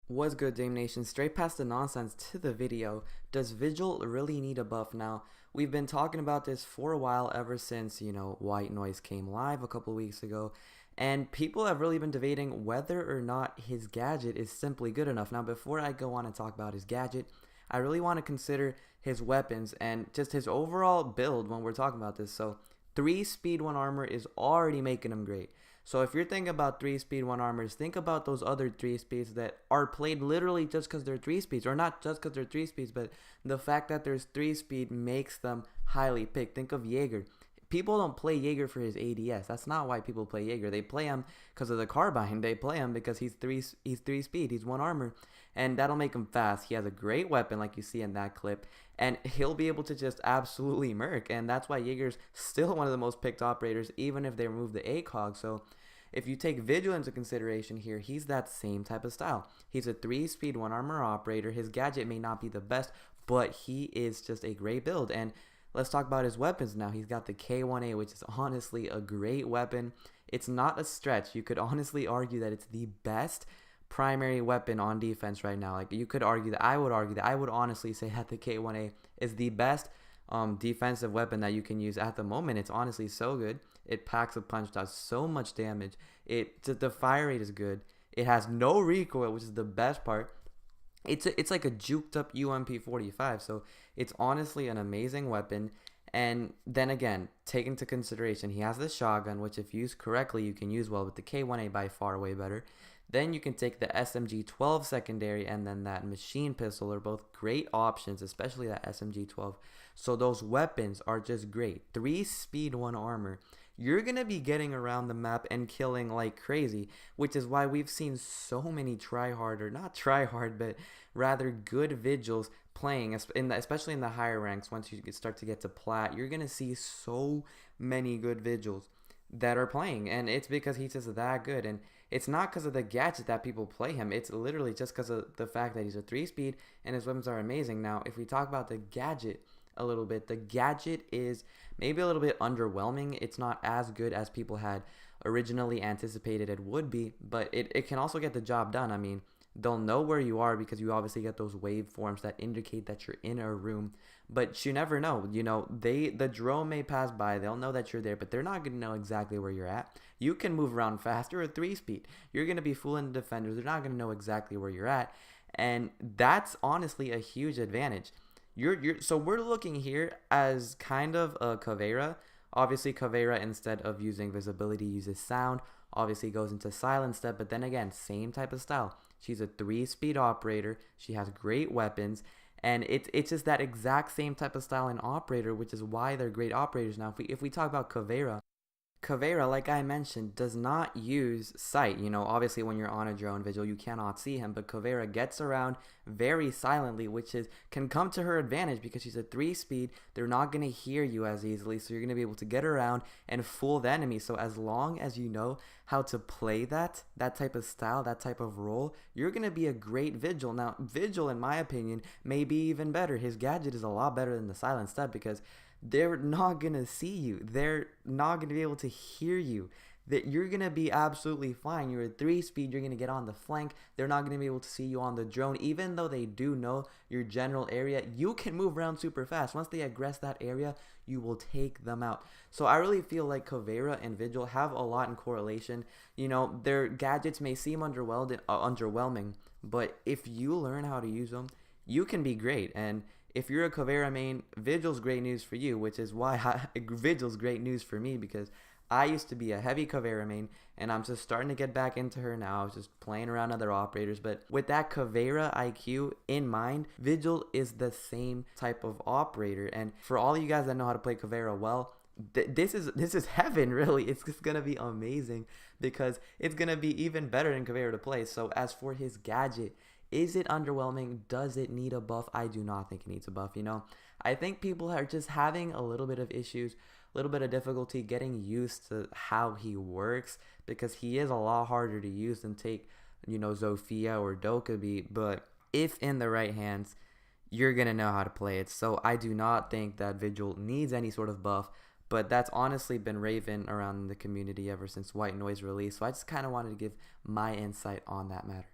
What's good, Dame Nation? Straight past the nonsense to the video. Does Vigil really need a buff? Now, we've been talking about this for a while, ever since, White Noise came live a couple weeks ago. And people have really been debating whether or not his gadget is simply good enough. Now, before I go on and talk about his gadget, I really want to consider his weapons and just his overall build when we're talking about this. So, 3 speed 1 armor is already making him great. So if you're thinking about 3 speed 1 armors, think about those other 3 speeds that are played literally just because they're 3 speeds, or not just because they're 3 speeds, but the fact that there's 3 speed makes them highly picked. Think of Jaeger. People don't play Jaeger for his ADS. That's not why people play Jaeger. They play him because of the carbine. They play him because he's 3 speed. He's 1 armor, and that'll make him fast. He has a great weapon, like you see in that clip, and he'll be able to just absolutely murk. And that's why Jaeger's still one of the most picked operators, even if they remove the ACOG. So if you take Vigil into consideration here, he's that same type of style. He's a 3 speed 1 armor operator. His gadget may not be the best, but he is just a great build. And let's talk about his weapons now. He's got the K1A, which is honestly a great weapon. It's not a stretch. You could honestly argue that it's the best primary weapon on defense right now. Like, you could argue that, I would honestly say that the K1A is the best defensive weapon that you can use at the moment. It's honestly so good. It packs a punch, does so much damage. The fire rate is good. It has no recoil, which is the best part. It's like a juked up UMP 45, so it's honestly an amazing weapon. And then again, take into consideration he has the shotgun, which if used correctly you can use well, with the K1A by far way better. Then you can take the SMG-12 secondary, and then that machine pistol are both great options, especially that SMG-12. So those weapons are just great. 3 speed 1 armor. You're going to be getting around the map and killing like crazy, which is why we've seen so many tryhard, or not tryhard, but rather good Vigils playing, especially in the higher ranks. Once you start to get to plat, you're going to see so many good Vigils that are playing, and it's because he's just that good. And it's not because of the gadget that people play him. It's literally just because of the fact that he's a 3 speed and his weapons are amazing. Now, if we talk about the gadget a little bit, the gadget is maybe a little bit underwhelming. It's not as good as people had originally anticipated it would be, but it can also get the job done. I mean, they'll know where you are because you obviously get those waveforms that indicate that you're in a room, but you never know. The drone may pass by, they'll know that you're there, but they're not going to know exactly where you're at. You can move around faster at 3 speed. You're going to be fooling the defenders. They're not going to know exactly where you're at, and that's honestly a huge advantage. So we're looking here as kind of a Caveira. Obviously, Caveira, instead of using visibility, uses sound. Obviously goes into silent step, but then again, same type of style. She's a 3 speed operator. She has great weapons, and it's just that exact same type of style in operator, which is why they're great operators. Now, if we talk about Caveira, like I mentioned, does not use sight. Obviously when you're on a drone Vigil, you cannot see him, but Caveira gets around very silently, which can come to her advantage because she's a 3 speed. They're not going to hear you as easily, so you're going to be able to get around and fool the enemy. So as long as you know how to play that type of style, that type of role, you're going to be a great Vigil. Now, Vigil, in my opinion, may be even better. His gadget is a lot better than the silent step because they're not going to see you. They're not going to be able to hear you. That you're going to be absolutely fine. You're at 3 speed. You're going to get on the flank. They're not going to be able to see you on the drone. Even though they do know your general area, you can move around super fast. Once they aggress that area, you will take them out. So I really feel like Caveira and Vigil have a lot in correlation. Their gadgets may seem underwhelming, but if you learn how to use them, you can be great. And if you're a Caveira main, Vigil's great news for you, which is why Vigil's great news for me, because I used to be a heavy Caveira main, and I'm just starting to get back into her now. I was just playing around other operators, but with that Caveira IQ in mind, Vigil is the same type of operator. And for all you guys that know how to play Caveira well, this is heaven, really. It's just gonna be amazing because it's gonna be even better than Caveira to play. So as for his gadget, is it underwhelming? Does it need a buff? I do not think it needs a buff. I think people are just having a little bit of issues, a little bit of difficulty getting used to how he works, because he is a lot harder to use than take, Zofia or Dokkaebi. But if in the right hands, you're going to know how to play it. So I do not think that Vigil needs any sort of buff, but that's honestly been raving around the community ever since White Noise released. So I just kind of wanted to give my insight on that matter.